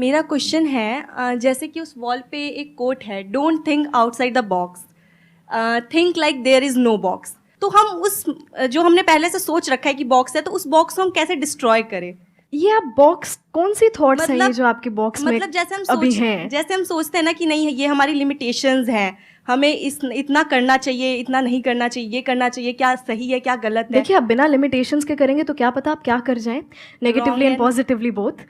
मेरा क्वेश्चन है जैसे कि उस वॉल पे एक कोट है, don't think outside the box, think like there is no box. तो हम उस जो हमने पहले से सोच रखा है कि बॉक्स है, तो उस बॉक्स को हम कैसे डिस्ट्रॉय करें? ये आप बॉक्स कौन सी थॉट्स हैं ये मतलब जो आपके बॉक्स में मतलब अभी हैं? जैसे हम सोचते हैं ना कि नहीं ये हमारी लिमिटेशंस हैं, हमें इतना करना चाहिए, इतना नहीं करना चाहिए, ये करना चाहिए, क्या सही है क्या गलत है। देखिए, आप बिना लिमिटेशंस के करेंगे तो क्या पता आप क्या कर जाएं, negatively and and- positively both.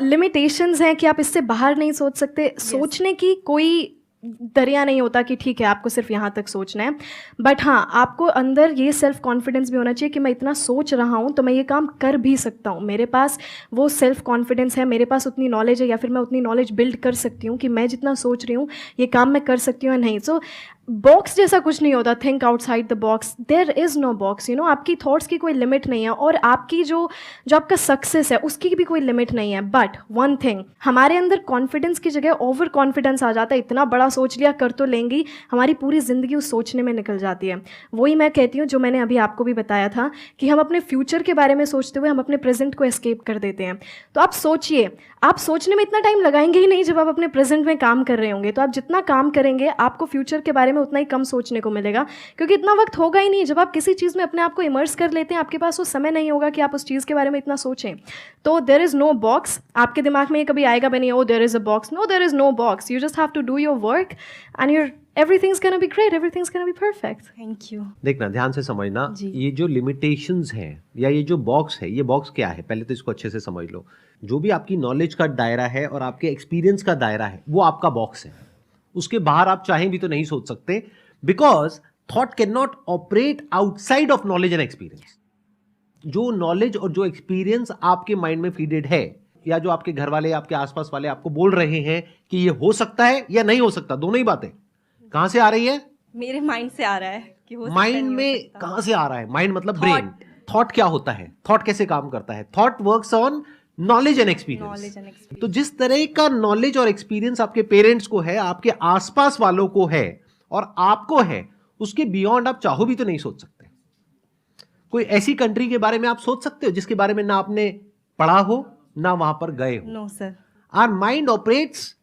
Limitations हैं कि आप इससे बाहर नहीं सोच सकते। सोचने की कोई दरिया नहीं होता कि ठीक है आपको सिर्फ यहाँ तक सोचना है, बट हाँ आपको अंदर ये सेल्फ कॉन्फिडेंस भी होना चाहिए कि मैं इतना सोच रहा हूँ तो मैं ये काम कर भी सकता हूँ। मेरे पास वो सेल्फ कॉन्फिडेंस है, मेरे पास उतनी नॉलेज है, या फिर मैं उतनी नॉलेज बिल्ड कर सकती हूँ कि मैं जितना सोच रही हूँ ये काम मैं कर सकती हूँ या नहीं। सो बॉक्स जैसा कुछ नहीं होता, think outside the box, there is no box. You know, आपकी थॉट्स की कोई लिमिट नहीं है और आपकी जो आपका सक्सेस है उसकी भी कोई लिमिट नहीं है। बट वन थिंग, हमारे अंदर कॉन्फिडेंस की जगह ओवर कॉन्फिडेंस आ जाता है, इतना बड़ा सोच लिया कर तो लेंगी, हमारी पूरी ज़िंदगी उस सोचने में निकल जाती है। वही मैं कहती हूँ जो मैंने अभी आपको भी बताया था कि हम अपने फ्यूचर के बारे में सोचते हुए हम अपने प्रेजेंट को एस्केप कर देते हैं। तो आप सोचिए, आप सोचने में इतना टाइम लगाएंगे ही नहीं जब आप अपने प्रेजेंट में काम कर रहे होंगे, तो आप जितना काम करेंगे आपको फ्यूचर के बारे में उतना ही कम सोचने को मिलेगा, क्योंकि इतना वक्त होगा ही नहीं। जब आप किसी चीज़ में अपने आप को इमर्स कर लेते हैं आपके पास वो समय नहीं होगा कि आप उस चीज़ के बारे में इतना सोचें। तो देयर इज़ नो बॉक्स। आपके दिमाग में ये कभी आएगा भी नहीं, oh there is a box. No, there is no box. You just have to do your work and your everything's gonna be great, everything's gonna be perfect. Thank you. देखना, ध्यान से समझना, जी। ये जो लिमिटेशंस हैं या ये जो बॉक्स है, ये बॉक्स क्या है पहले तो इसको अच्छे से समझ लो। जो भी आपकी नॉलेज का दायरा है और आपके एक्सपीरियंस का दायरा है वो आपका बॉक्स है। उसके बाहर आप चाहें भी तो नहीं सोच सकते, because thought can not operate outside of knowledge and experience. जो नॉलेज और जो एक्सपीरियंस आपके माइंड में फीडेड है, या जो आपके घर वाले आपके आसपास वाले आपको बोल रहे हैं कि ये हो सकता है या नहीं हो सकता, दोनों ही बातें कहां से आ रही है? मेरे माइंड से आ रहा है कि हो सकता है, माइंड नहीं हो में सकता। कहां से आ रहा है? माइंड मतलब ब्रेन। थॉट क्या होता है? थॉट कैसे काम करता है? Thought works on knowledge and experience. तो जिस तरह का नॉलेज और एक्सपीरियंस आपके पेरेंट्स को है, आपके आसपास वालों को है और आपको है, उसके बियॉन्ड आप चाहो भी तो नहीं सोच सकते। कोई ऐसी कंट्री के बारे में आप सोच सकते हो जिसके बारे में ना आपने पढ़ा हो ना वहां पर गए हो? No sir. Our mind operates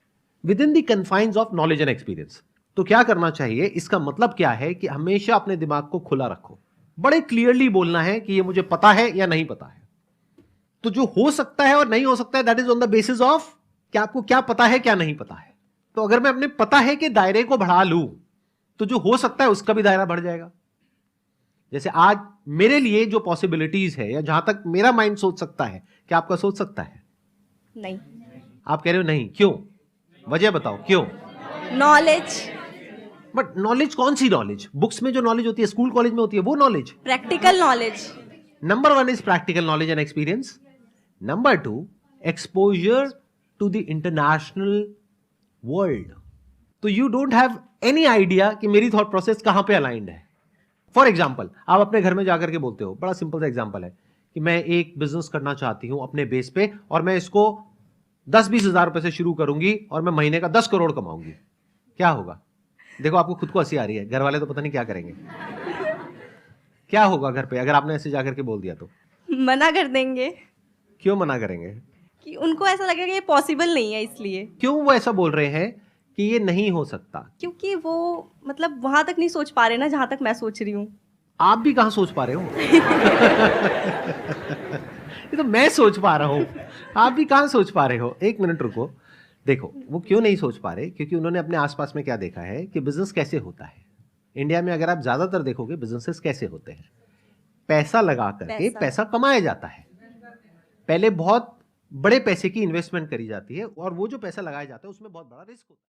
within the confines of knowledge and experience. तो क्या करना चाहिए? इसका मतलब क्या है कि हमेशा अपने दिमाग को खुला रखो, बड़े क्लियरली बोलना है कि ये मुझे पता है या नहीं पता है। तो जो हो सकता है और नहीं हो सकता है, that is on the basis of कि आपको क्या पता है क्या नहीं पता है। तो अगर मैं अपने पता है कि दायरे को बढ़ा लूं तो जो हो सकता है उसका भी दायरा बढ़ जाएगा। जैसे आज मेरे लिए जो पॉसिबिलिटीज है या जहां तक मेरा माइंड सोच सकता है, क्या आपका सोच सकता है? नहीं। आप कह रहे हो नहीं, क्यों? वजह बताओ क्यों? नॉलेज। बट नॉलेज कौन सी नॉलेज? बुक्स में जो नॉलेज होती है, स्कूल कॉलेज में होती है, वो knowledge? Practical knowledge. Number 1 is practical knowledge and experience. Number 2, exposure to the international world. तो you don't have any idea कि मेरी थॉट प्रोसेस कहां पे अलाइंड है। फॉर एग्जाम्पल, आप अपने घर में जाकर के बोलते हो, बड़ा सिंपल सा एग्जाम्पल है कि मैं एक बिजनेस करना चाहती हूं अपने बेस पे और मैं इसको 10-20 हजार रुपए से शुरू करूंगी और मैं महीने का 10 करोड़ कमाऊंगी। क्या होगा? देखो, आपको खुद को हंसी आ रही है, घर वाले तो पता नहीं क्या करेंगे। क्या होगा घर पे अगर आपने ऐसे जाकर के बोल दिया तो? मना कर देंगे। क्यों मना करेंगे? कि उनको ऐसा लगेगा ये पॉसिबल नहीं है, इसलिए। क्यों वो ऐसा बोल रहे हैं कि ये नहीं हो सकता? क्योंकि वो मतलब वहां तक नहीं सोच पा रहे ना जहां तक मैं सोच रही हूँ। आप भी कहां सोच पा रहे हो? ये तो मैं सोच पा रहा हूं, आप भी कहां सोच पा रहे हो? एक मिनट रुको। देखो, वो क्यों नहीं सोच पा रहे? क्योंकि उन्होंने अपने आसपास में क्या देखा है कि बिजनेस कैसे होता है। इंडिया में अगर आप ज्यादातर देखोगे बिजनेसेस कैसे होते हैं, पैसा लगा करके पैसा कमाया जाता है। पहले बहुत बड़े पैसे की इन्वेस्टमेंट करी जाती है और वो जो पैसा लगाया जाता है उसमें बहुत बड़ा रिस्क होता है।